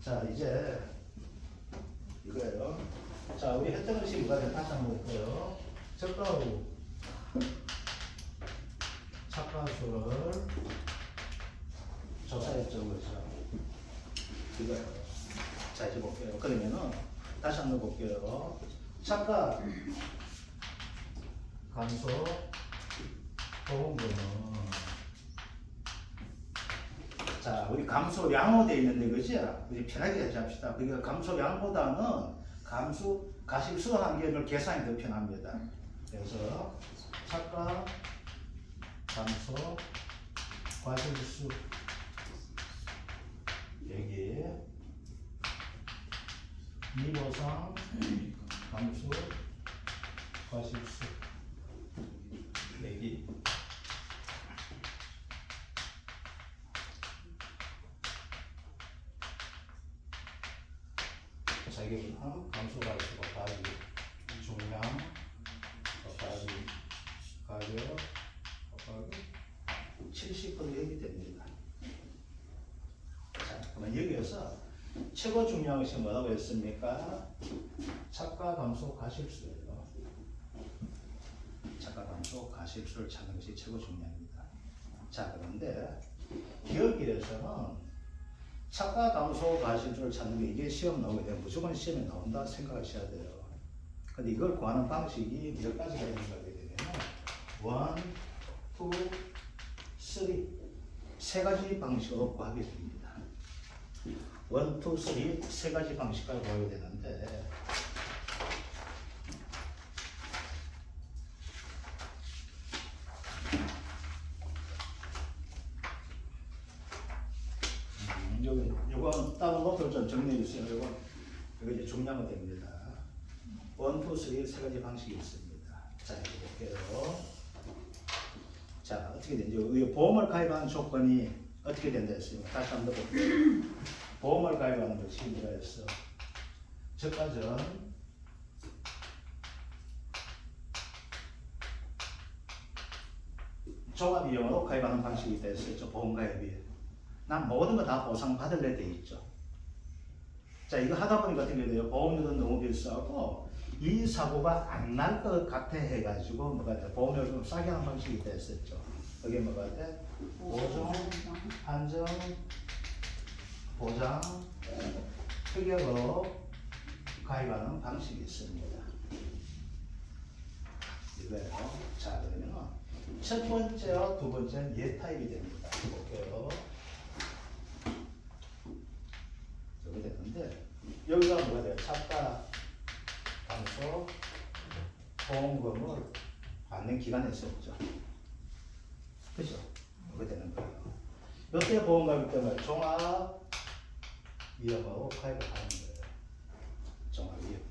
자, 이제 이거예요. 자, 우리 했던 것이 뭐가 돼? 다시 한번 볼게요. 적가후 착가수를 조사했죠, 그렇죠? 이거예요. 자, 이제 볼게요. 그러면은 다시 한번 볼게요. 착가 감소 보험금은 자, 우리 감소량으로 되어 있는데, 그지? 우리 편하게 합시다. 그러니까 감소량보다는 감수 가십수 한계를 계산이 더 편합니다. 그래서 착가 감소 과실수 여기 미보상 감수 과실수 여기 자기는 감수 과실수 곱하기 중량 곱하기 가격 곱하기 70% 여기 됩니다. 자, 그러면 여기에서 최고 중요한 것이 뭐라고 했습니까? 착가 감소 가실수예요. 착가 감소 가실수를 찾는 것이 최고 중요합니다. 자, 그런데 여기에서는 착가 감소 가실수를 찾는 게 이게 시험 나오게 되면 무조건 시험에 나온다 생각하셔야 돼요. 근데 이걸 구하는 방식이 몇 가지가 있는 거게 되면 1, 2, 3 세 가지 방식으로 구하게 됩니다. 1, 2, 3 세 가지 방식으로 구하게 되는데 요건 따로 노트를 좀 정리해 주세요. 이거 이제 중량은 됩니다. 1, 2, 3 세 가지 방식이 있습니다. 자, 이제 볼게요. 자, 어떻게 되는지 보험을 가입하는 조건이 어떻게 된다 했습니까? 다시 한번 더 볼게요. 보험을 가입하는 것이 뭐가 있어? 저가전 종합이용으로 가입하는 방식이 있다 했었죠. 보험 가입이. 난 모든 거 다 보상받을래 돼 있죠. 자, 이거 하다 보니까 어떻게 돼요? 보험료도 너무 비싸고 이 사고가 안 날 것 같아 해가지고 뭐가 돼? 보험료를 좀 싸게 하는 방식이 있다 했었죠. 그게 뭐가 돼? 보증, 한정, 보장, 특약으로 가입하는 방식이 있습니다. 이거예요. 자, 그러면 첫 번째와 두 번째는 예 타입이 됩니다. 볼게요. 여기 되는데 여기가 뭐가 돼요? 착가 감소 보험금을 받는 기간에 있었죠. 그죠? 이렇게 되는 거예요. 이때 보험 가입 때문에 종합 위험하고 가입을 하는 거예요. 종합 위험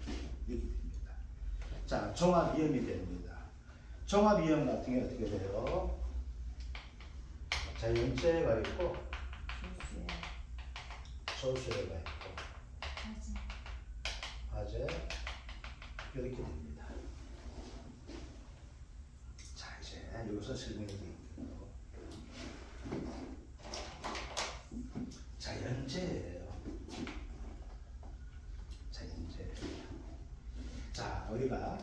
이렇게 됩니다. 자, 종합 위험이 됩니다. 종합 위험 같은 게 어떻게 돼요? 자, 연체가 있고 소수가 있고 화재 이렇게 됩니다. 자, 이제 여기서 설명해 드릴게요. 자, 연재예요. 자, 연재. 자, 우리가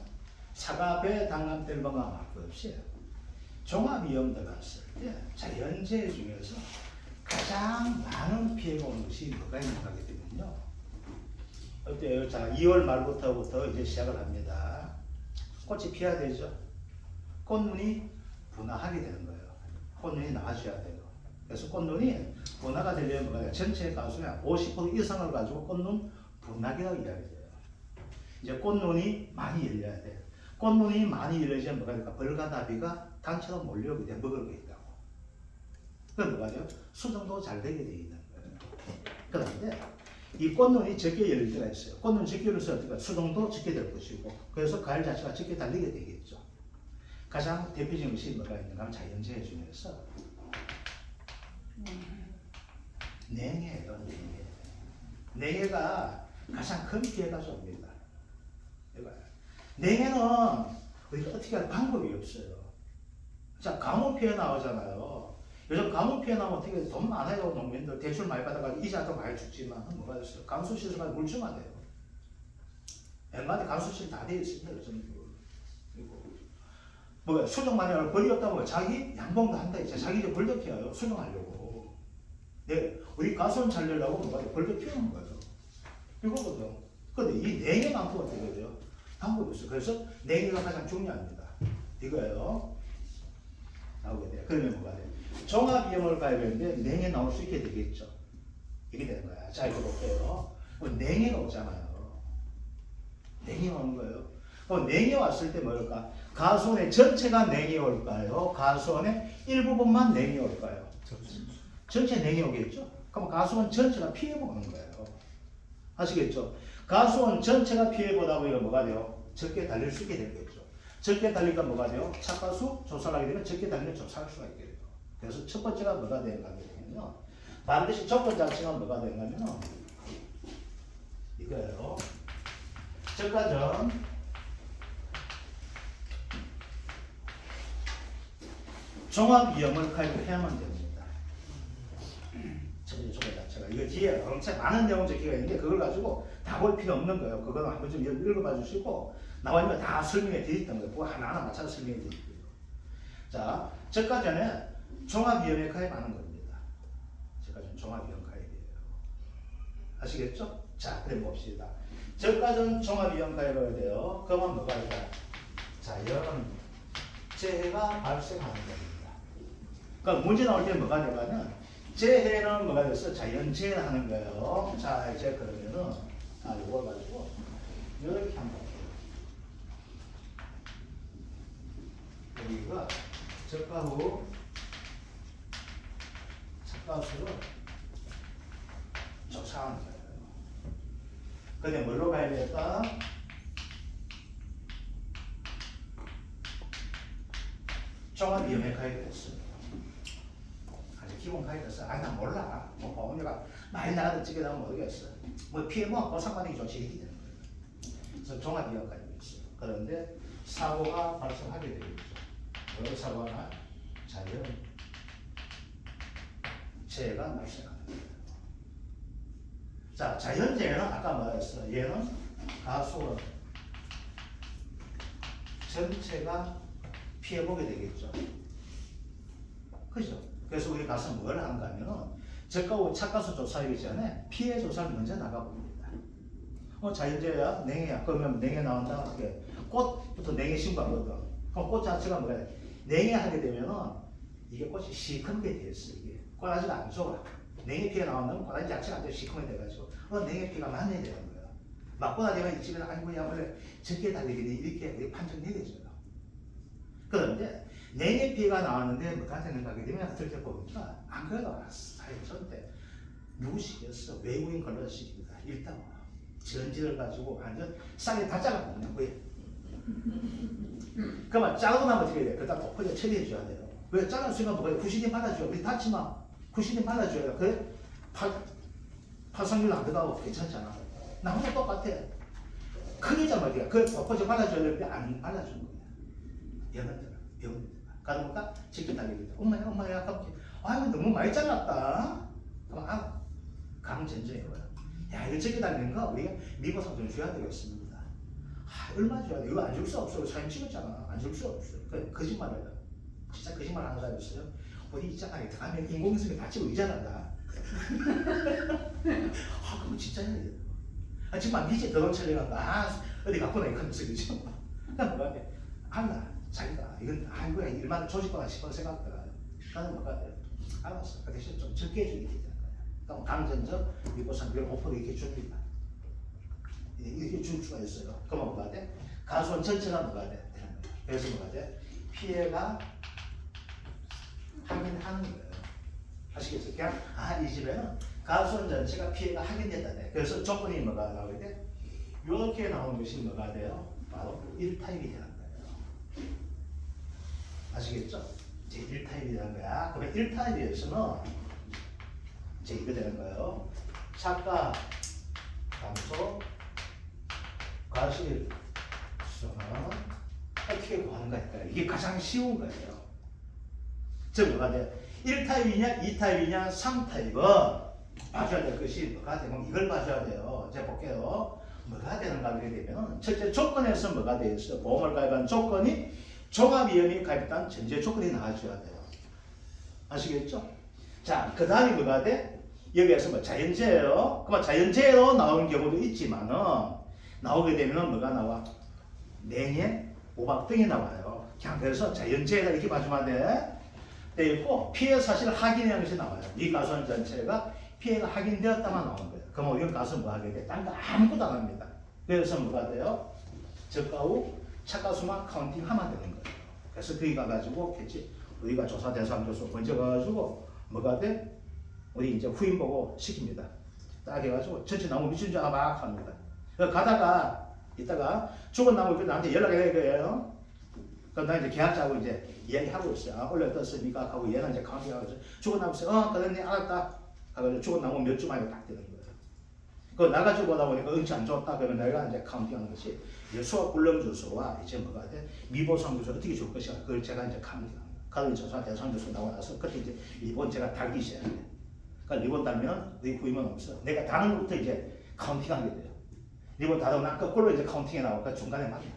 사과, 배, 당감, 뗄방과 막그 없이 종합위험 들어갔을 때, 자, 연재 중에서 가장 많은 피해가 오는 것이 뭐가 있는가 하게 되면요. 어때요? 자, 2월 말부터 이제 시작을 합니다. 꽃이 피어야 되죠. 꽃눈이 분화하게 되는 거예요. 꽃눈이 나와줘야 돼요. 그래서 꽃눈이 분화가 되려면 뭐가 돼요? 전체 가수의 50% 이상을 가지고 꽃눈 분화기라고 이야기해요. 이제 꽃눈이 많이 열려야 돼요. 꽃눈이 많이 열려야 뭐가 될까? 벌과나비가 단체로 몰려오게 돼 먹을 게 있다고. 그럼 뭐가 돼요? 수정도 잘 되게 돼 있는 거예요. 그런데 이 꽃눈이 적게 열릴 때가 있어요. 꽃눈 적게 열려서 어떻게 수정도 적게 될 것이고, 그래서 과일 자체가 적게 달리게 되겠죠. 가장 대표적인 것이 뭐가 있는가 하면 자연재해 중에서 냉해예요. 냉해. 냉해가 가장 큰 피해가 줍니다. 냉해는 우리가 어떻게 할 방법이 없어요. 자, 강우 피해 나오잖아요. 요즘 가뭄 피해 나면 어떻게 돈 많아요. 농민들 대출 많이 받아가 이자도 많이 죽지만 뭐가 됐어요. 감수시설까지 물주면 돼요. 웬만한 감수시설 다 되어 있습니다. 요즘 뭐 수정 많이 하고 벌이 없다고 자기 양봉도 한다 이제 자기 좀 벌도 피워요. 수정하려고. 네, 우리 가수는 살려고 뭐가 벌도 피우는 거예요. 이거거든. 근데 이 냉해만큼 어떻게 돼요? 방법이 없어요. 그래서 냉해가 가장 중요합니다. 이거예요. 나오게 돼요. 그러면 뭐가 돼요? 종합위험을 가야 되는데 냉해 나올 수 있게 되겠죠. 이게 되는 거야. 자, 이거 볼게요. 냉해가 오잖아요. 냉해 오는 거예요. 그럼 냉해 왔을 때 뭘까? 가수원의 전체가 냉해 올까요? 가수원의 일부분만 냉해 올까요? 전체 냉해 오겠죠? 그럼 가수원 전체가 피해보는 거예요. 아시겠죠? 가수원 전체가 피해보다 보니까 뭐가 돼요? 적게 달릴 수 있게 되겠죠. 적게 달리니까 뭐가 돼요? 차가수 조사를 하게 되면 적게 달리면 조사할 수가 있게 돼요. 그래서 첫 번째가 뭐가 되는가 하면요. 반드시 조건 자체가 뭐가 되는가 하면 이거예요. 저가전 종합위험을 가입해야만 됩니다. 첫째 조건 자체가. 이거 뒤에 엄청 많은 내용 적혀가 있는데 그걸 가지고 다 볼 필요 없는 거예요. 그거는 한번 좀 읽어봐 주시고 나와있는 거 다 설명해 드렸던 거예요. 그거 하나하나 맞춰서 설명해 드릴게요. 자, 저가전에 종합위험에 가입하는 겁니다. 저가전 종합위험 가입이에요. 아시겠죠? 자, 그럼 봅시다. 저가전 종합위험 가입해야 돼요. 그러면 뭐가 될까? 자연 재해가 발생하는 겁니다. 그러니까 문제 나올 때 뭐가 되냐면 재해는 뭐가 됐어? 자연재해를 하는 거예요. 자, 이제 그러면은 이걸 가지고 이렇게 한번 볼게요. 여기가 저가후 차가수를 조사하는 거예요. 근데 뭘로 가야 될까? 종합위험에 가야 되겠습니다. 아주 기본 가야 됐어. 나 몰라. 뭐 보험료가 많이 나가도 찍게 나면 모르겠어. 뭐 피해 뭐 보상받는 게 좋지 이렇게 되는 거예요. 그래서 종합위험 가야 되겠어요. 그런데 사고가 발생하게 되겠죠. 그 사고나 자연 재해가 발생하는 거예요. 자, 자연재해는 아까 말했어. 얘는 가수원 전체가 피해보게 되겠죠. 그죠? 그래서 우리 가서 뭘 하는가 하면 저가 차가수 조사하기 전에 피해 조사를 먼저 나가봅니다. 자연재해야? 냉해야? 그러면 냉해 나온다? 어떻게? 꽃부터 냉해 신고하거든. 그럼 꽃 자체가 뭐야? 냉해하게 되면은 이게 꽃이 시커멓게 되었어. 이게 꽃아지가 안 좋아. 냉해 피해 나오면 꽃아지 자체가 안 좋아. 시커멓게 돼가지고 냉해 피해가 많이 되는 거야. 맞고 나니까 이 집에는 아이고 야 원래 적게 달리겠네 이렇게 판정 내려져요. 그런데 냉해 피해가 나왔는데 뭐가 되는가 하게 되면 들켜 보니까 안 그래도 사회전 때 누구시겠어? 외국인 걸러시입니다. 일단 전지를 가지고 완전 싸게 다 잘라버리는 거예요. 그러면 작은 건 어떻게 돼? 그러다 덮어져 처리해 줘야 돼요. 왜 작은 수익은 뭐가 구신임 받아줘요. 우리 다치마 구신임 받아줘요. 그래? 파상률 안 들어가고 괜찮잖아. 나 혼자 똑같아. 크게자 말이야. 그걸 덮어져 받아줘야 되는데 안 받아주는 거야. 영어들 가다보니까 직접 달리겠다. 엄마야 갑자기 아이고 너무 많이 잘랐다. 그럼 강전쟁인 거야. 야 이거 적게 달리는 거 우리가 미보상 좀 줘야 되겠습니다. 얼마 줘야 돼? 이거 안 줄 수 없어. 사진 찍었잖아. 안 줄 수 없어. 거짓말이야. 진짜 거짓말 하는 사람 있어요? 어디 있잖아. 들어가면 인공지능이 다치고 의자란다. 그럼 진짜야. 정말 미제 더러운 촬영한다. 어디 갖고 나이 컨텐츠 그죠? 그냥 뭐가 돼? 알라. 자기가 이건 아이고야 일만 조직과가 싶어 생각하다가 나는 뭐가 돼? 알았어. 그 대신 좀 적게 해주게 되잖아. 그럼 강전적 미보상 비율 5% 이렇게 줍니다. 이렇게 줄 수가 있어요. 그러면 뭐가 돼? 가수원 전체가 뭐가 돼? 그래서 뭐가 돼? 피해가 확인하는 거예요. 아시겠죠? 그냥 이 집에는 가수원 전체가 피해가 확인됐다. 그래서 조건이 뭐가 나오게 돼? 이렇게 나오는 것이 뭐가 돼요? 바로 1타입이 되는 거예요. 아시겠죠? 이제 1타입이 되는 거야. 그러면 1타입에서는 이제 이거 되는 거예요. 차가 감소 과실수는 어떻게 구하는 거니까 이게 가장 쉬운 거예요. 즉 뭐가 돼? 1타입이냐 2타입이냐 3타입은 봐줘야 될 것이 뭐가 되면 이걸 봐줘야 돼요. 제가 볼게요. 뭐가 되는가 하게 되면 첫째 조건에서 뭐가 되어 있어요. 보험을 가입한 조건이 종합위험이 가입한 전제 조건이 나와줘야 돼요. 아시겠죠? 자, 그 다음에 뭐가 돼? 여기에서 뭐 자연재해요. 그럼 자연재해로 나오는 경우도 있지만은 나오게 되면 뭐가 나와? 냉해, 오박 등이 나와요. 그냥 그래서 자연재해가 이렇게 봐주면 돼 있고 피해 사실 확인이라는 것이 나와요. 이 가수원 전체가 피해가 확인되었다만 나오는 거예요. 그럼 이런 가수는 뭐 하게 돼? 딴 거 아무것도 안 합니다. 그래서 뭐가 돼요? 저가 후 차가수만 카운팅하면 되는 거예요. 그래서 거기 가가지고 겠지. 우리가 조사 대상 교수 먼저 가가지고 뭐가 돼? 우리 이제 후임 보고 시킵니다. 딱 해가지고 전체 나무 미친 줄 막 합니다. 가다가 이따가 죽은 나무 나한테 연락해야 거예요. 그럼 나 이제 계약자하고 이제 이야기하고 있어요. 아, 원래 어떻습니까? 하고 얘는 이제 카운팅하고 있어요. 죽은 나무 있어요. 그러니 알았다. 하고 죽은 나무 몇 주 만에 딱 되는 거예요. 그 나가지고 오다 보니까 응치 안 좋았다. 그러면 내가 이제 카운팅하는 것이 이제 수학 불량 주소와 이제 뭐가 돼? 미보상 주소 어떻게 줄 것인가. 그걸 제가 이제 카운팅합니다. 가로 조사 대상 주소 나오고 나서 그때 이제 리본 제가 달기 시작해요. 그러니까 리본 달면 네 후임은 없어. 내가 다른 것부터 이제 카운팅하게 돼요. 리본 달면 난 거꾸로 이제 카운팅에 나오니까 중간에 막이야.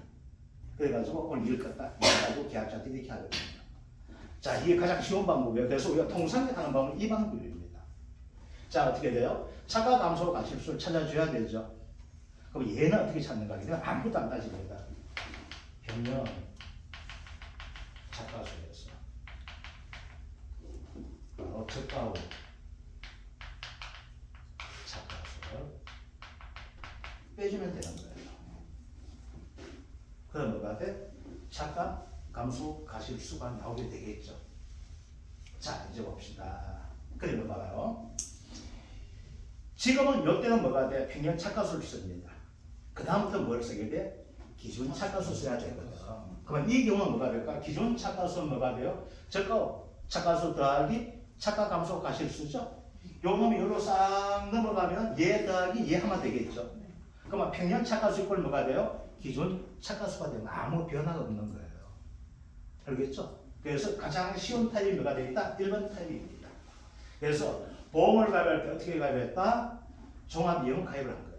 그래가지고 오늘 일 껐다. 이래가지고 계약자한테 이렇게 하거든요. 자, 이게 가장 쉬운 방법이에요. 그래서 우리가 통상에 하는 방법은 이 방법입니다. 자, 어떻게 돼요? 차가 감소 가실수를 찾아줘야 되죠. 그럼 얘는 어떻게 찾는가? 그냥 아무것도 안 따집니다. 평면 차가수에서 바로 적가후 차가수를 빼주면 되는 거예요. 그럼 뭐가 돼? 차가 감소 가실수가 나오게 되겠죠. 자, 이제 봅시다. 그림을 봐봐요. 지금은 이때는 뭐가 돼? 평균 차가수를 씁니다. 그 다음부터 뭘 쓰게 돼? 기준 차가수 써야 되거든. 그러면 이 경우는 뭐가 될까? 기준 차가수는 뭐가 돼요? 저가 차가수 더하기 차가 감소 가실수죠. 요 놈이 요로 싹 넘어가면 얘 더하기 얘 하면 되겠죠. 그러면 평균 차가수 이꼴 뭐가 돼요? 기준 차가수가 되면 아무 변화가 없는 거예요. 알겠죠? 그래서 가장 쉬운 타입이 뭐가 되겠다? 1번 타입입니다. 그래서 보험을 가입할 때 어떻게 가입했다? 종합이용 가입을 한 거예요.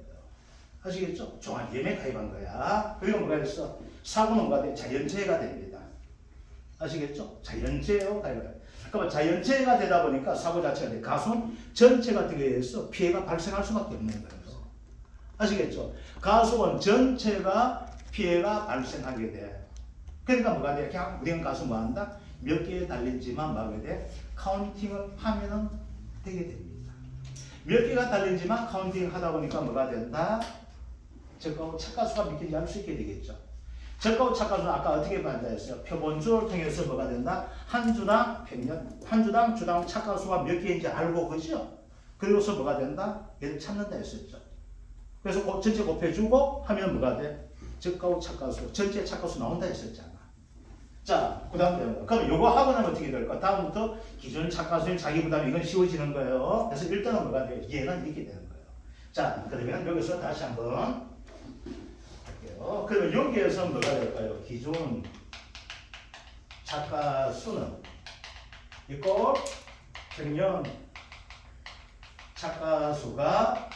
아시겠죠? 종합이용에 가입한 거야. 그리고 뭐가 됐어? 사고는 뭐가 돼? 자연재해가 됩니다. 아시겠죠? 자연재해로 가입을 해요. 그러면 자연재해가 되다 보니까 사고 자체가 돼. 가수는 전체 같은 거에 의해서 피해가 발생할 수밖에 없는 거예요. 아시겠죠? 가수원 전체가 피해가 발생하게 돼. 그러니까 뭐가 돼? 그냥 우리는 가수 뭐 한다? 몇 개에 달린지만 뭐하게 돼? 카운팅을 하면은 되게 됩니다. 몇 개가 달린지만 카운팅 하다 보니까 뭐가 된다? 적가후 착가수가 몇 개인지 알 수 있게 되겠죠. 적가후 착가수는 아까 어떻게 봤다 했어요? 표본주를 통해서 뭐가 된다? 한 주당 평균, 한 주당 주당 착가수가 몇 개인지 알고 그죠? 그리고서 뭐가 된다? 얘를 찾는다 했었죠. 그래서 전체 곱해주고 하면 뭐가 돼? 적가후 착가수, 전체 착가수 나온다 했었잖아. 자, 그 다음 그럼 요거 하고 나면 어떻게 될까? 다음부터 기존 착가수인 자기 부담 이건 쉬워지는 거예요. 그래서 일단은 뭐가 돼요? 얘는 이렇게 되는 거예요. 자, 그러면 여기서 다시 한번 할게요. 그러면 여기에서 뭐가 될까요? 기존 착가수는 이꼴 평균 착가수가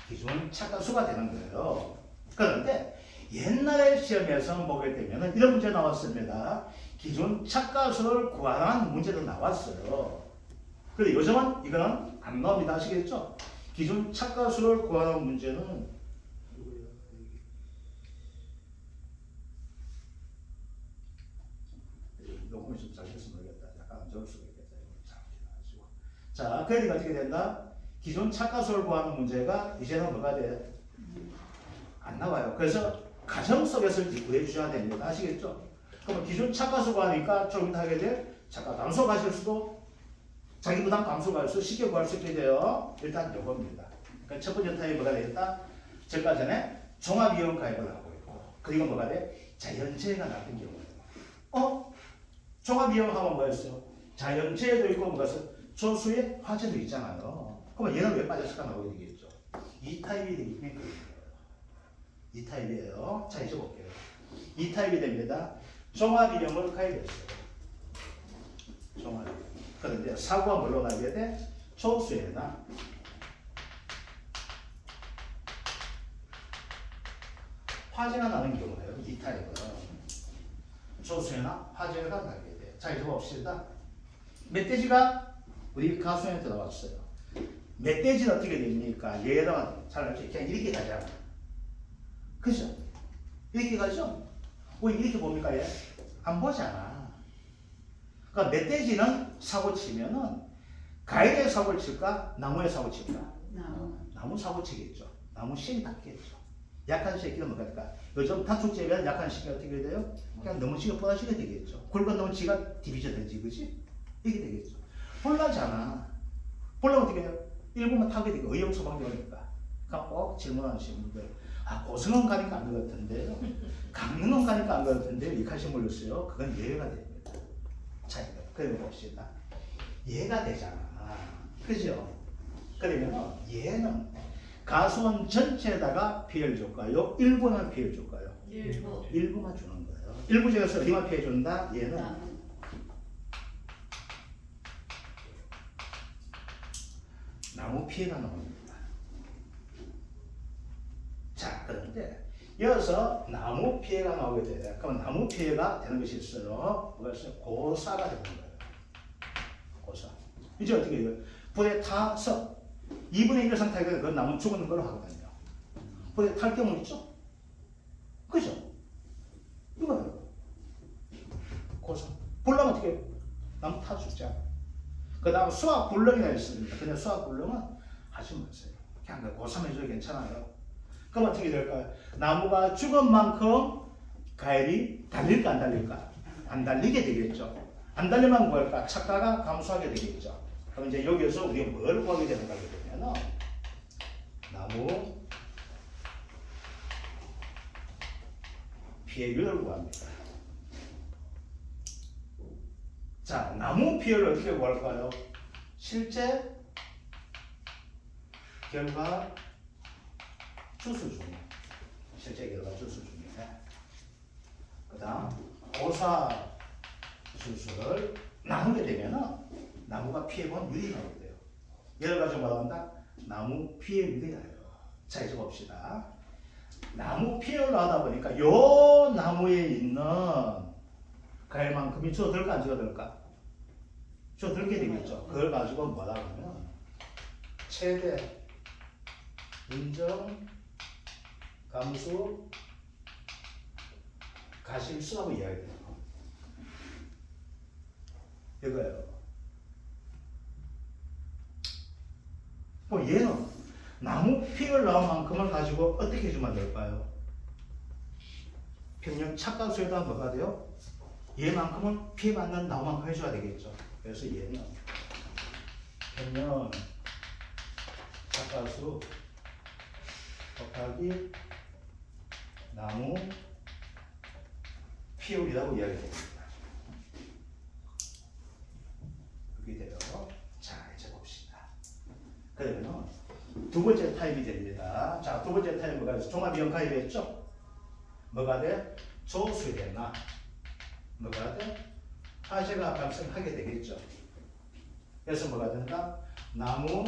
기존 착가수가 되는 거예요. 그런데 옛날에 시험에서 보게 되면 이런 문제 나왔습니다. 기존 착가수를 구하는 문제도 나왔어요. 그런데 요즘은 이거는 안 나옵니다. 아시겠죠? 기존 착가수를 구하는 문제는 녹음이 좀 잘 돼서 모르겠다. 약간 안 좋을 수가 있겠다. 자, 그러니까 어떻게 된다? 기존 착가수를 구하는 문제가 이제는 뭐가 돼? 안 나와요. 그래서 가정 속에서 구해 주셔야 됩니다. 아시겠죠? 그러면 기존 착가수 구하니까 좀 이따 하게 돼. 착가 감소 가실 수도 자기 부담 감소 갈 수 쉽게 구할 수 있게 돼요. 일단 요겁니다. 그러니까 첫 번째 타입이 뭐가 되겠다? 제가 전에 종합이용 가입을 하고 있고 그리고 뭐가 돼? 자연재해가 나쁜 경우예요. 종합이용 하면 뭐였어요? 자연재해도 있고 뭐가 있어? 조수의 화재도 있잖아요. 그러면 얘는 왜 빠졌을까 나오게 되겠죠. 이 타입이 되기 때문에 이 타입이에요. 자, 이제 볼게요. 이 타입이 됩니다. 종합이용을 가입했어요. 종합이용. 그런데 사고가 뭘로 나게 돼? 조수에나 화재가 나는 경우예요. 이 타입은 조수에나 화재가 나게 돼. 자, 이제 봅시다. 멧돼지가 우리 가수에 들어왔어요. 멧돼지는 어떻게 됩니까? 얘는 잘 알죠? 그냥 이렇게 가잖아. 그죠? 이렇게 가죠? 왜 이렇게 봅니까? 얘? 안 보잖아. 그러니까 멧돼지는 사고 치면은 가위에 사고를 칠까? 나무에 사고 칠까? 나무 사고 치겠죠. 나무 신이 닿겠죠. 약한 새끼는 뭐가 될까? 요즘 단축제면 약한 새끼가 어떻게 돼요? 그냥 너무 지가 뻗어지게 되겠죠. 굵은 놈은 지가 디비전 되지, 그지? 이게 되겠죠. 볼라잖아. 볼라면 어떻게 해요? 일부만 타게 되고 의용소방대니까. 그러니까 꼭 질문하시는 분들, 아, 고성은 가니까 안 그렇던데요. 강릉은 가니까 안 그렇던데요. 이카시 몰렸어요. 그건 예외가 됩니다. 자, 그래 봅시다. 예가 되잖아. 그죠? 그러면 얘는 가수원 전체에다가 피해를 줄까요? 일부만 피해를 줄까요? 일부만 주는 거예요. 일부 중에서 어디만 피해 준다? 얘는 나무 피해가 나옵니다. 자, 그런데 여기서 나무 피해가 나오게 돼요. 그럼 나무 피해가 되는 것이 있어요. 그것은 고사가 되는 거예요. 고사. 이제 어떻게 해요? 불에 타서 2분의 1 상태가 그 나무 죽는 걸로 하거든요. 불에 탈 경우 있죠? 그죠? 이거예요. 고사. 불나면 어떻게 해요? 나무 타 죽잖아. 그 다음 수학 불능이나 있습니다. 그냥 수학 불능은 하지 마세요. 그냥 고3 해줘도 괜찮아요. 그럼 어떻게 될까요? 나무가 죽은 만큼 가열이 달릴까 안 달릴까? 안 달리게 되겠죠. 안 달리면 뭘까? 착가가 감소하게 되겠죠. 그럼 이제 여기서 우리가 뭘 구하게 되는가 하게 되면 나무 피해율을 구합니다. 자, 나무 피해를 어떻게 구할까요? 실제 결과 주수 중에, 실제 결과 주수 중에, 그 다음 고사 주수를 나누게 되면 나무가 피해본 율이 나오게 돼요. 여러 가지 말한다. 나무 피해율이에요. 자, 이제 봅시다. 나무 피해율로 하다 보니까 요 나무에 있는 가열만큼이 줄어들까 안 줄어들까? 줄어들게 되겠죠. 그걸 가지고 뭐라 하면 최대 인정 감수 가실수라고 이야기해요. 이거예요. 얘는 나무 피를 나온 만큼을 가지고 어떻게 해주면 될까요? 평균 착가수에다 뭐가 돼요? 얘만큼을 피해받는 나무만큼 해줘야 되겠죠. 그래서 얘는 평균 착가수 곱하기 나무 피율이라고 이야기됩니다. 그게 돼요. 자, 이제 봅시다. 그러면 두 번째 타입이 됩니다. 자, 두 번째 타입 뭐가 있어? 종합이용 가입했죠? 뭐가 돼? 조수에나 뭐가 돼? 화재가 발생하게 되겠죠. 그래서 뭐가 된다? 나무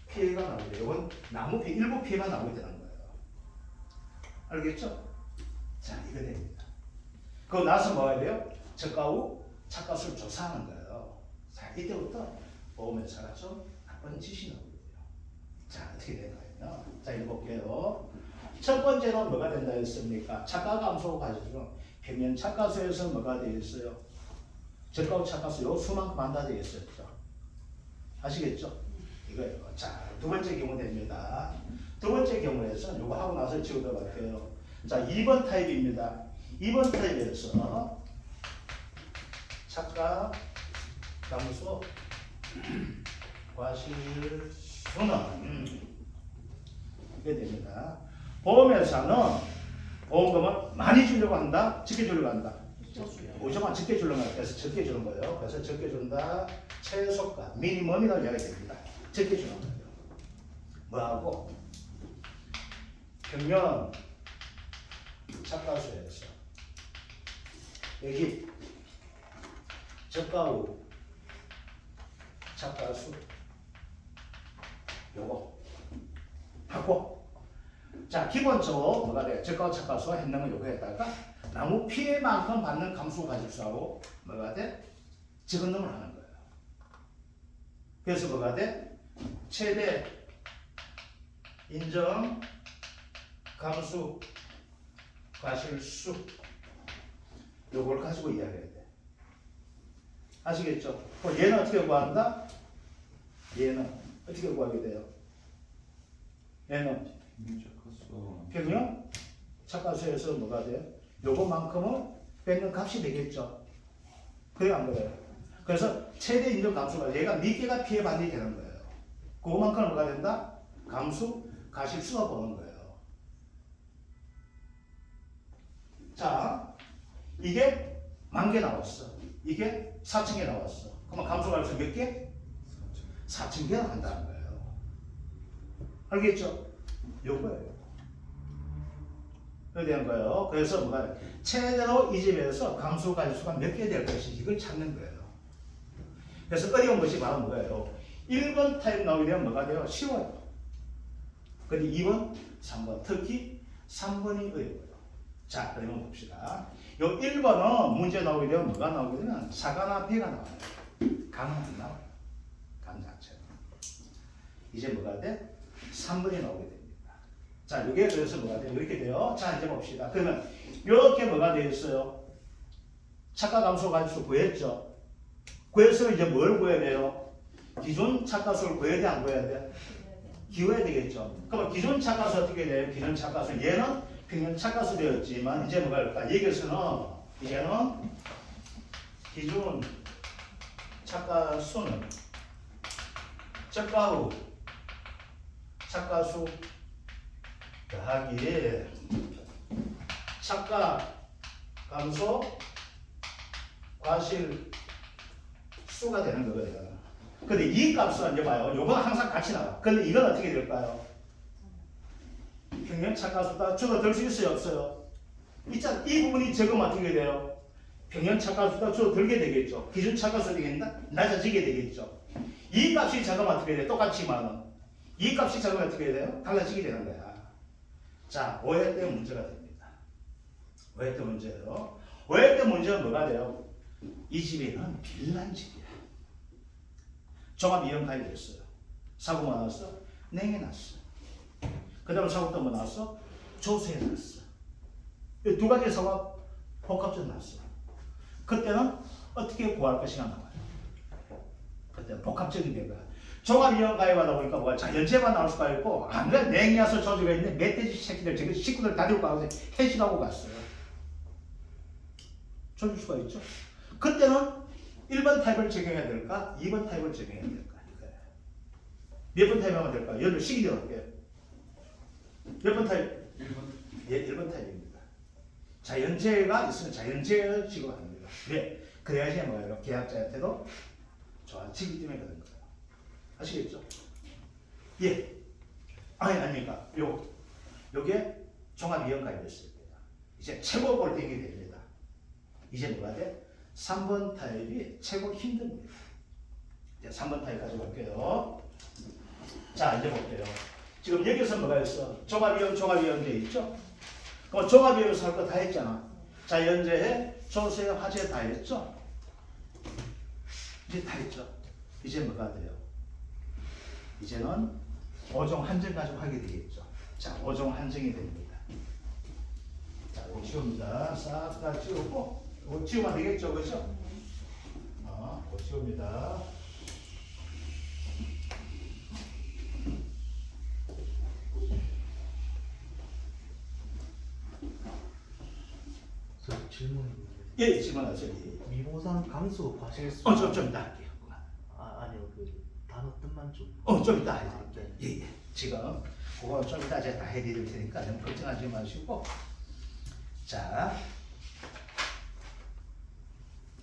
피해가 나오게 돼요. 이건 나무 피해, 일부 피해가 나오게 되는 거예요. 알겠죠? 자, 이거 됩니다. 그거 나서 뭐가 돼요? 저가 후 착가수를 조사하는 거예요. 자, 이때부터 보험회사가 좀 나쁜 짓이 나오게 돼요. 자, 어떻게 되나요? 자, 이거 볼게요. 첫 번째는 뭐가 된다 했습니까? 착가 감소 가지고 평면 착가수에서 뭐가 되어 있어요? 저가 후 착가수 요 수만큼 한다 되어 있었죠. 아시겠죠? 이거예요. 자, 두 번째 경우 됩니다. 두 번째 경우에서 요거 하고 나서 지우도록 할게요. 자, 2번 타입입니다. 2번 타입에서 착가 감소 과실수는 이게 됩니다. 보험회사는 보험금을 많이 주려고 한다, 적게 주려고 한다. 무조건 적게 주려고 한다. 그래서 적게 주는 거예요. 그래서 적게 준다. 최소가 미니멈이라고 이야기됩니다. 적게 주는 거예요. 뭐하고 평면 착가수에서 여기 저가 후 착가수 요거 하고 자 기본적으로 뭐가 돼요? 적가와 착가수가 했는 건 요거에다가 나무 피해만큼 받는 감수 가질수하고 뭐가 돼? 적은놈을 하는 거예요. 그래서 뭐가 돼? 최대 인정 감수 과실수 요걸 가지고 이야기해야 돼. 아시겠죠? 그럼 얘는 어떻게 구한다? 얘는 어떻게 구하게 돼요? 얘는 평형 착가수에서 뭐가 돼요? 요거만큼은 뺏는 값이 되겠죠. 그래요 안 그래요? 그래서 최대 인정 감수가 얘가 몇 개가 피해받는 게 되는 거예요. 그거만큼은 뭐가 된다? 감수 가실수가 보는 거예요. 자, 이게 10,000개 나왔어. 이게 4,000개 나왔어. 그러면 감수가 가실수 몇 개? 4,000개나 한다는 거예요. 알겠죠? 요거예요. 그래 되는 거예요. 그래서 뭐가 최대로 이 집에서 감수 가실수가 몇 개 될 것인지 이걸 찾는 거예요. 그래서 어려운 것이 바로 뭐예요? 1번 타입 나오게 되면 뭐가 돼요? 쉬워요. 근데 2번, 3번, 특히 3번이 어려워요. 자, 그러면 봅시다. 요 1번은 문제 나오게 되면 뭐가 나오게 되면 사가나 배가 나와요. 강은 안 나와요. 강 자체가. 이제 뭐가 돼? 3번이 나오게 됩니다. 자, 이게 그래서 뭐가 돼요? 이렇게 돼요. 자, 이제 봅시다. 그러면 이렇게 뭐가 되어 있어요? 착가 감소 가지수 구했죠? 구해서 이제 뭘 구해야 돼요? 기존 착가수를 구해야 돼, 안 구해야 돼? 기울여야 되겠죠. 그럼 기존 착가수 어떻게 돼요? 기존 착가수 얘는 평균 착가수 되었지만 이제 뭐가 될까? 여기서는 이제는 기존 착가수는 적가 후 착가수 더하기 착가 감소 과실 수가 되는 거예요. 근데 이 값은 이제 봐요. 요건 항상 같이 나와. 근데 이건 어떻게 될까요? 평균 착가수가 줄어들 수 있어요, 없어요? 이 부분이 적으면 어떻게 돼요? 평균 착가수가 줄어들게 되겠죠. 기준 착가수 되겠나? 낮아지게 되겠죠. 이 값이 적으면 어떻게 돼요? 똑같지만은 이 값이 적으면 어떻게 돼요? 달라지게 되는 거야. 자, 오해 때 문제가 됩니다. 오해 때 문제예요. 오해 때 문제는 뭐가 돼요? 이 집에는 빌란 집이야. 종합 이용 가입이 됐어요. 사고가 났어? 냉이 났어. 그 다음에 사고 또 뭐 났어? 조세 났어. 이 두 가지 사고가 복합적으로 났어. 그때는 어떻게 구할 것인가 나와요. 그때는 복합적인 된 거야. 종합 이용 가입하다 보니까 뭐가 자연재해만 나올 수가 있고 안 그래 냉이 와서 조지가 있는데 멧돼지 새끼들 저기 식구들 다 들고 가서 해식하고 갔어요. 조질 수가 있죠. 그때는 1번 타입을 적용해야 될까? 2번 타입을 적용해야 될까? 몇 번 타입 하면 될까? 여러분 시기 들어볼게요. 몇 번 타입? 1번. 예, 1번 타입입니다. 자연재해가 있으면 자연재해를 지급합니다. 왜? 그래야지 뭐예요? 계약자한테도 좋아지기 때문에 그런 거예요. 아시겠죠? 예. 아닙니까? 요게 종합이용가입이 됐을 때요. 이제 최고 골땡이 됩니다. 이제 뭐가 돼? 3번 타입이 최고 힘듭니다. 이제 3번 타입 가지고 볼게요. 자, 이제 볼게요. 지금 여기서 뭐가 있어? 종합이용제 있죠? 그럼 종합이용에서 할 거 다 했잖아. 자연재해, 조세, 화재 다 했죠? 이제 다 했죠? 이제 뭐가 돼요? 이제는 5종 한정 가지고 하게 되겠죠. 자, 5종 한정이 됩니다. 자, 이거 지웁니다. 싹 다 지우고 이거 지우면 되겠죠, 그렇죠? 이거 지웁니다. 질문이 예, 질문하세요. 미보상 감수 과실수 좀 이따 할게요. 아니요 그 단어 뜻만 좀 좀 이따 해드릴게요. 네. 예. 지금 그거 좀 이따 제가 다 해드릴 테니까 너무 걱정하지 마시고. 자,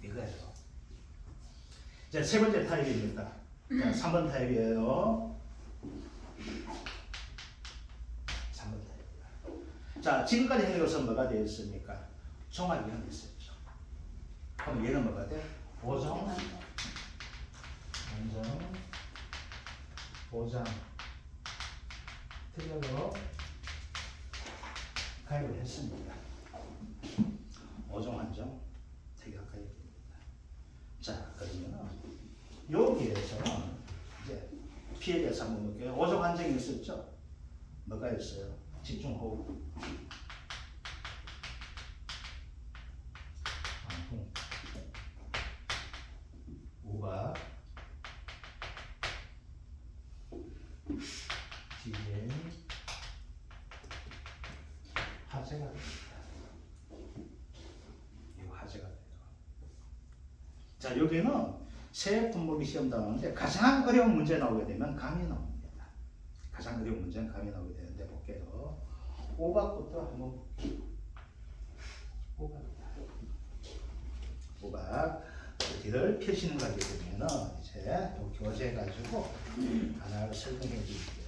이거예요. 이제 세 번째 타입입니다. 자, 3번 타입이에요. 3번 타입. 자, 지금까지 한 것은 뭐가 되어 있습니까? 종합이용 있었죠. 그럼 얘는 뭐가 돼? 보정, 먼저 보장 특약으로 가입을 했습니다. 5종 한정 특약 가입입니다. 자, 그러면 여기에서는 이제 피해에 대해서 한번 볼게요. 5종 한정이 있었죠? 뭐가 있어요? 집중호흡, 방풍, 우박, 지진, 화재가 됩니다. 이거 화재가 돼요. 자, 여기는 세 품목이 시험 나오는데 가장 어려운 문제 나오게 되면 감이 나옵니다. 가장 어려운 문제는 감이 나오게 되는데 볼게요. 오박부터 한번 볼게요. 오박 뒤를 펴시는 거 하게 되면은 이제 교재 가지고 하나를 설명해 드릴게요.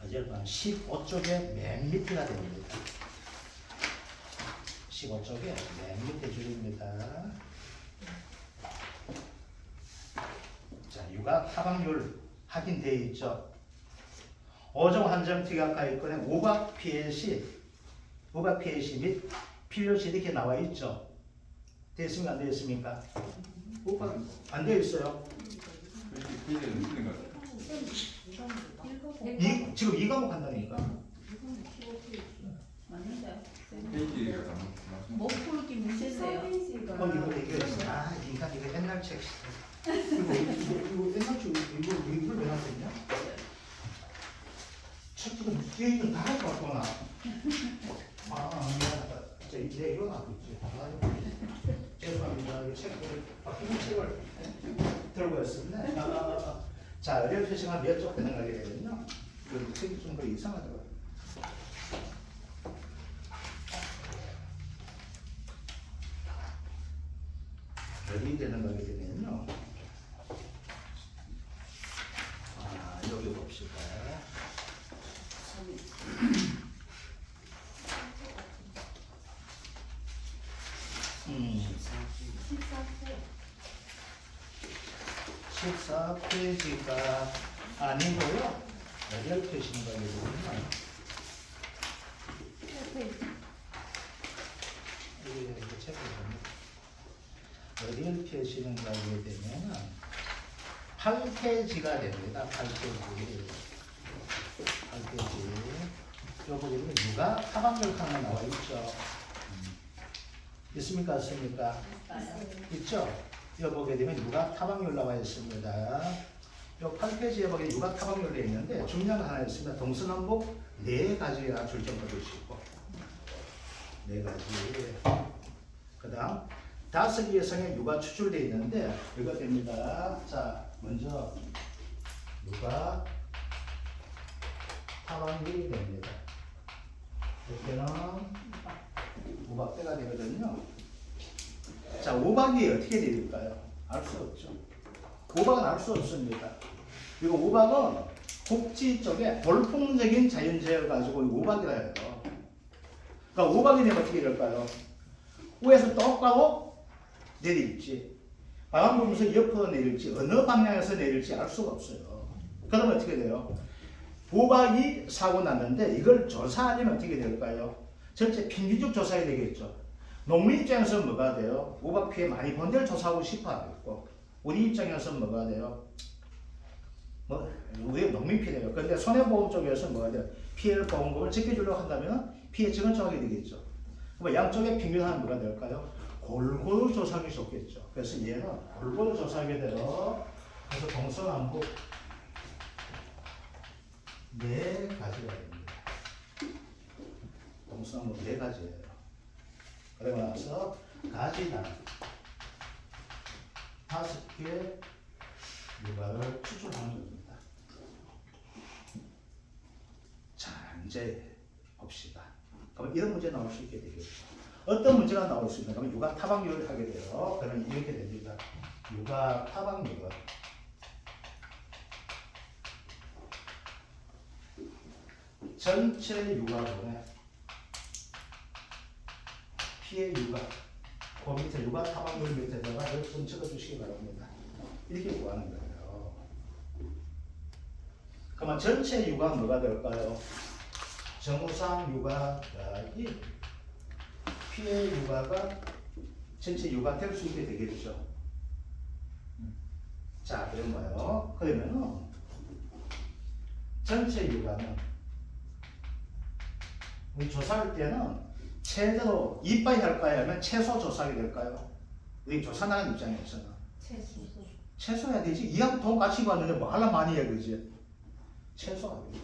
어젯밤 15쪽의 맨 밑에가 됩니다. 15쪽의 맨 밑에 줄입니다. 자, 육아 타방률 확인되어 있죠. 5종 한정 특약가입권에 우박 피해 시 및 필요 시 이렇게 나와 있죠. 되어 있습니까? 안 되어 있습니까? 우박 안 되어 있어요. 지금 이 과목 한다니까. 못 풀기 문제인데요. 이거 이거 옛날 책. 이거 옛날 책 이걸 왜 놨었냐? 책들은 뒤에 있는 다 갖고 왔구나. 미안하다. 이제 이거 놔뒀지 죄송합니다. 이 책을 바꾸는 책을 들고 왔었네. 자, 어려운 표시가 몇 쪽 되는 거게 되면요. 이 책이 좀 더 이상하더라고요. 어디 되는 거게 되면요. 여기 봅시다. 음. 14페이지가 아니고요. 어디를 펴시는 거게 되면요. 이렇게 책을 보면 어디를 펴시는 거게 되면은 8페이지가 됩니다. 8페이지. 요 보게 되면 육아 타방률 칸에 나와 있죠. 있습니까? 없습니까? 있죠? 요 보게 되면 육아 타방률 나와 있습니다. 요 8페이지에 보게 육아 타방률이 있는데 중요한 거 하나 있습니다. 동서남북 4가지가 출전받을 수 있고 4가지. 그 다음 5개 이상의 육아 추출되어 있는데 이거 됩니다. 자, 먼저 육아 타방률이 됩니다. 이렇게는 우박대가 되거든요. 자, 우박이 어떻게 될까요? 알 수 없죠. 우박은 알 수 없습니다. 그리고 우박은 곡지 쪽에 돌풍적인 자연재해를 가지고 우박이라 해요. 그러니까 우박이 되면 어떻게 될까요? 위에서 똑바로 내릴지, 바람 불면서 옆으로 내릴지, 어느 방향에서 내릴지 알 수가 없어요. 그러면 어떻게 돼요? 우박이 사고 났는데 이걸 조사하려면 어떻게 될까요? 전체 평균적 조사해야 되겠죠. 농민 입장에서 뭐가 돼요? 우박 피해 많이 본 데를 조사하고 싶어 하겠고, 우리 입장에서 뭐가 돼요? 우리 농민 피해예요. 그런데 손해보험 쪽에서 뭐가 돼요? 피해 보험금을 지켜주려고 한다면 피해 증을 정하게 되겠죠. 그럼 양쪽의 평균하면 뭐가 될까요? 골고루 조사하기 좋겠죠. 그래서 얘는 골고루 조사하게 돼요. 그래서 동서남북 4가지가 됩니다. 동서남북 4가지예요. 그러고 나서 가지단 5개 육아를 추출하는 겁니다. 자, 이제 봅시다. 그럼 이런 문제 나올 수 있게 되겠죠. 어떤 문제가 나올 수 있나? 그러면 육아 타방률을 하게 돼요. 그러면 이렇게 됩니다. 육아 타방률은 전체 육아분의 피해 육아, 그 밑에 육아 타방률 밑에다가 이걸 좀 적어주시기 바랍니다. 이렇게 구하는 거예요. 그러면 전체 유가 뭐가 될까요? 정우상 유가 더하기 피해 유가가 전체 유가 될 수 있게 되겠죠. 자, 그럼 뭐예요? 그러면은 전체 유가는 우리 조사할 때는 최대로 이빠이 할까요? 아니면 최소 조사하게 될까요? 우리 조사하는 입장에서는 최소해야 되지. 이하고 돈 같이 봤는데 뭐 하려 많이 해, 그지? 최소하게 돼요.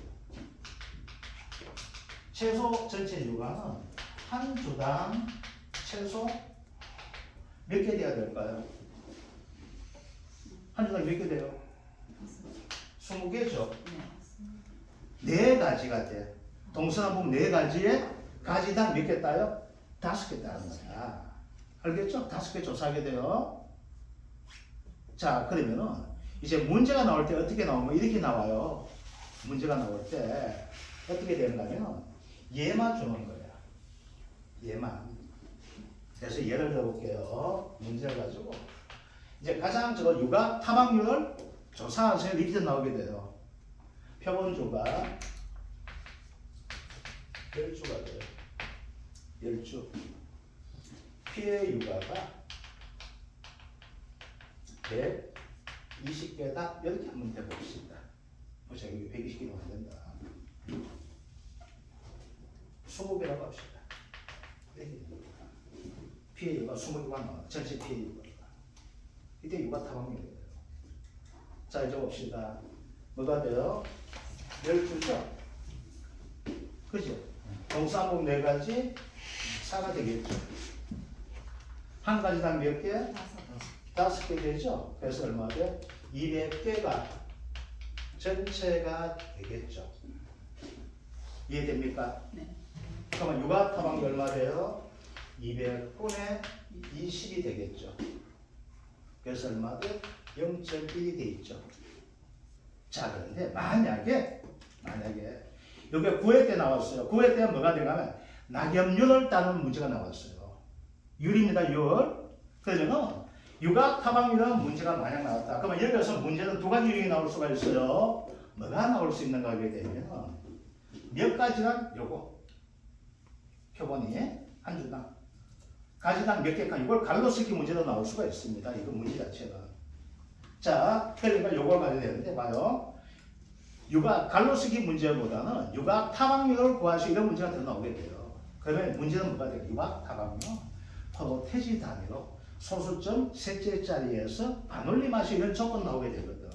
최소 전체 유가는 한 주당 최소 몇 개 돼야 될까요? 한 주당 몇 개 돼요? 20개죠. 네 가지가 돼. 동서남 보면 네 가지에 가지당 몇 개 따요? 5개 따는 거야. 알겠죠? 5개 조사하게 돼요. 자, 그러면은 이제 문제가 나올 때 어떻게 나오면 이렇게 나와요. 문제가 나올 때 어떻게 되는가면 얘만 주는 거야. 얘만. 그래서 예를 들어 볼게요. 문제를 가지고 이제 가장 육아 타박률을 조사하세요. 이렇게 나오게 돼요. 표본주가 10주가 돼요. 10주. 피해 유가가 120개다. 이렇게 한번 해봅시다. 보자, 여기 120개가 안 된다. 20개라고 합시다. 피해 유가 20개가 나와. 전체 피해 유가가. 이때 유가 타박률이 돼요. 자, 이제 봅시다. 뭐가 돼요? 10주죠? 그죠? 동사목 4가지 4가 되겠죠. 한 가지당 몇 개? 5개 되죠. 그래서 얼마 돼? 200개가 전체가 되겠죠. 이해됩니까? 네. 그러면 육아 타방이 얼마 돼요? 200분의 20이 되겠죠. 그래서 얼마 돼? 0.1이 돼 있죠. 자, 그런데 만약에 여기 9회 때 나왔어요. 9회 때는 뭐가 되냐면 낙엽률을 따는 문제가 나왔어요. 율입니다. 율. 그러면은 육아 타방률은 문제가 만약 나왔다. 그러면 여기서 문제는 두 가지 유형이 나올 수가 있어요. 뭐가 나올 수 있는가 하게 되면 몇 가지가 요거 표본이 한 주당 가지당 몇 개가 이걸 갈로 쓰기 문제도 나올 수가 있습니다. 이거 문제 자체는. 자, 그러니까 요걸 가야 되는데 봐요. 육아 갈로 쓰기 문제보다는 육아 타방률을 구할 수 이런 문제가 더 나오게 돼요. 그러면 문제는 뭐가 돼요? 육아 타방률 포도태지 단위로 소수점 셋째 자리에서 반올림하시 이런 조건 나오게 되거든.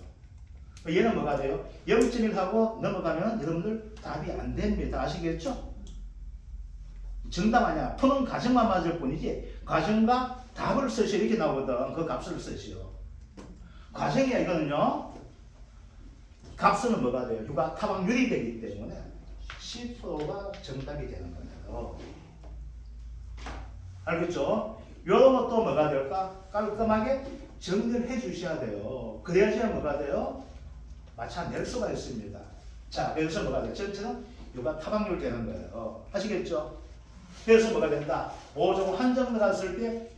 얘는 뭐가 돼요? 0.1하고 넘어가면 여러분들 답이 안 됩니다. 아시겠죠? 정답 아니야. 푸는 과정만 맞을 뿐이지 과정과 답을 쓰시 이렇게 나오거든. 그 값을 쓰시오. 과정이야 이거는요. 값은 뭐가 돼요? 육아 타방률이 되기 때문에 10%가 정답이 되는 거예요. 알겠죠? 이런 것도 뭐가 될까? 깔끔하게 정리를 해 주셔야 돼요. 그래야지 뭐가 돼요? 맞춰낼 수가 있습니다. 자, 그래서 뭐가 돼요? 전체는 육아 타방률 되는 거예요. 아시겠죠? 그래서 뭐가 된다? 5종 한정 들어갔을 때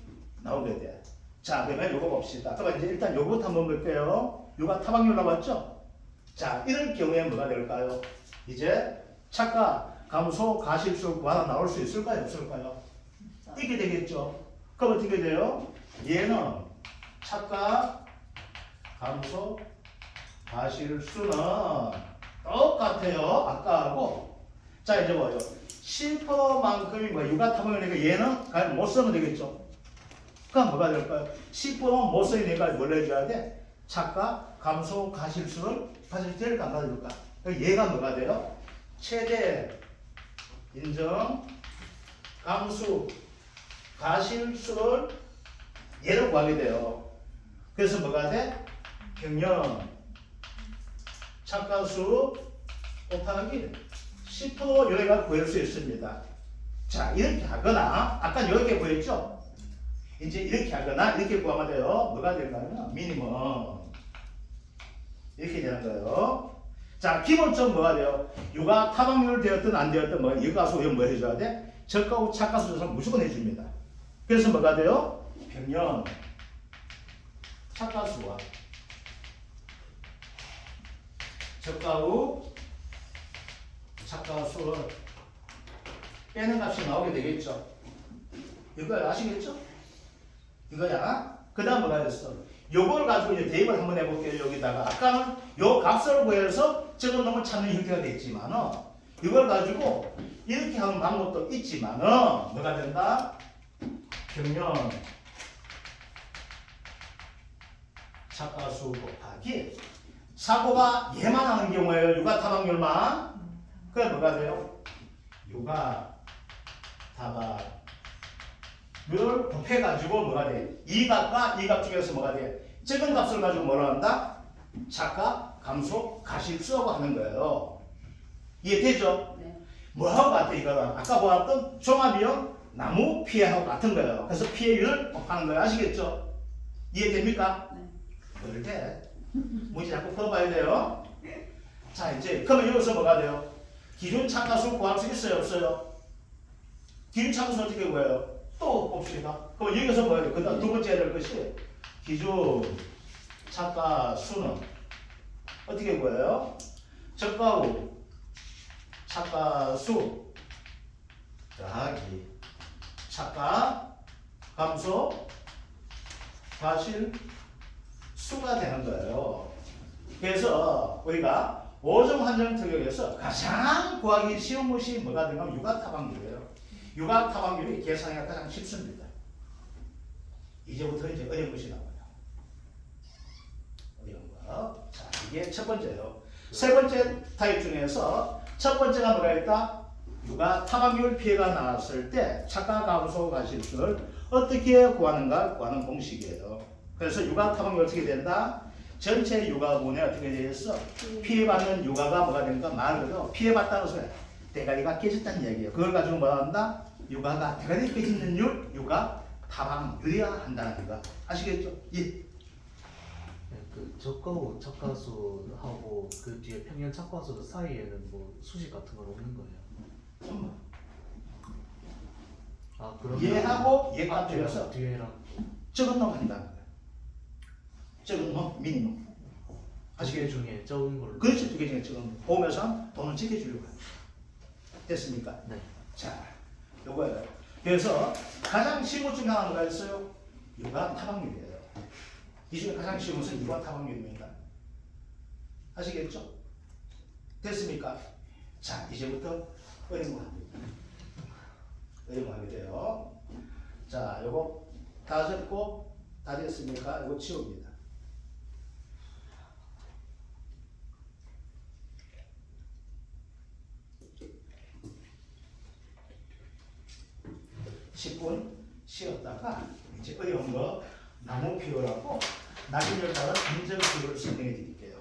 나오게 돼. 자, 그러면 요거 봅시다. 그럼 이제 일단 요거부터 한번 볼게요. 육아 타방률 나왔죠? 자, 이럴 경우에 뭐가 될까요? 이제 착가, 감소, 가실수 구하다 나올 수 있을까요? 없을까요? 이게 되겠죠. 그럼 어떻게 돼요? 얘는 착가, 감소, 가실수는 똑같아요. 아까하고. 자, 이제 뭐예요? 10%만큼이 뭐 육아 타방률이니까 얘는 과연 못 쓰면 되겠죠. 그럼 뭐가 될까요? 10%는 못 쓰니까 뭘 해줘야 돼? 착가, 감소, 가실수를 받을지를 안 받을까? 얘가 뭐가 돼요? 최대 인정 감수 가실수를 얘를 구하게 돼요. 그래서 뭐가 돼? 평형 착가수 곱하기 10% 여기가 구할 수 있습니다. 자, 이렇게 하거나 아까 이렇게 구했죠? 이제 이렇게 하거나 이렇게 구하면 돼요. 뭐가 될까요? 미니멈 이렇게 되는 거예요. 자, 기본적으로 뭐가 돼요? 육아 타방률 되었든 안 되었든 뭐 이가수 이거 뭐 해줘야 돼? 적가후 착가수 조사를 무조건 해줍니다. 그래서 뭐가 돼요? 평형 착가수와 적가후 착가수 빼는 값이 나오게 되겠죠. 이거 아시겠죠? 이거야. 그 다음 뭐가 됐어? 요걸 가지고 이제 대입을 한번 해볼게요. 여기다가 아까는 요 값을 구해서 적은 놈을 찾는 형태가 됐지만은 이걸 가지고 이렇게 하는 방법도 있지만은 뭐가 된다? 평면 착가수 곱하기 사고가 얘만 하는 경우에요. 유가 타박률만. 그게 뭐가 돼요? 유가 타박률을 곱해가지고 뭐가 돼? 이 값과 이 값 중에서 뭐가 돼? 적은 값을 가지고 뭐라 한다? 착가, 감소, 가실수라고 하는 거예요. 이해되죠? 네. 뭐하고 같아 이거는? 아까 보았던 종합이요? 나무 피해하고 같은 거예요. 그래서 피해율을 곱하는 거예요. 아시겠죠? 이해됩니까? 네. 그럴 때 문제 자꾸 풀어봐야 돼요. 자 이제 그러면 여기서 뭐가 돼요? 기준 참가수 구할 수 있어요? 없어요? 기준 참가수 어떻게 구해요? 또 봅시다. 그럼 여기서 뭐예요? 그 다음 두 번째 해야 될 것이 기준 참가수는 어떻게 구해요? 적가후 착가수 더하기 착가 감소 과실 수가 되는 거예요. 그래서 우리가 5종 한정 특약에서 가장 구하기 쉬운 것이 뭐가 되냐면 유가타박률이에요. 유가타박률이 계산하기가 가장 쉽습니다. 이제부터 이제 어려운 것이 나와요. 어려운 거. 자, 이게 첫 번째예요. 세 번째 타입 중에서 첫 번째가 뭐가 있다? 유가타박률 피해가 나왔을 때 착가 감소 과실수를 어떻게 구하는가 구하는 공식이에요. 그래서 유가타박률 어떻게 된다? 전체 유가분에 어떻게 되겠어? 피해받는 유가가 뭐가 되니까 말 그대로 피해받다는 소리야. 대가리가 깨졌다는 이야기예요. 그걸 가지고 뭐라 한다? 유가가 대가리 깨지는 율, 유가 타박률이야 한다는 거. 아시겠죠? 예. 네, 그 적가후 착가수하고 그 뒤에 평면 착가수 사이에는 뭐 수식 같은 건 없는 거예요. 아 그러면 얘하고 얘값 앞뒤랑 중에서 뒤에랑 적은 놈 한다는 거야. 적은 놈, 미니멈. 두개 중에 적은 걸로. 그렇지, 두 개 중에 적은 놈. 보면서 돈을 지켜주려고 해요. 됐습니까? 네. 자, 요거예요. 그래서 가장 쉬운 것 중에 하나가 있어요. 유가 타박률이에요. 이 중에 가장 쉬운 것은 유가 타박률입니다. 아시겠죠? 됐습니까? 자, 이제부터 어려운 거 합니다. 어려운 거 하게 돼요. 자, 요거 다 적고 다 됐습니까? 요거 치웁니다. (10분) 쉬었다가 이제 어려운 거 나무 피우라고 나중에 따라 인정 기호를 설명해 드릴게요.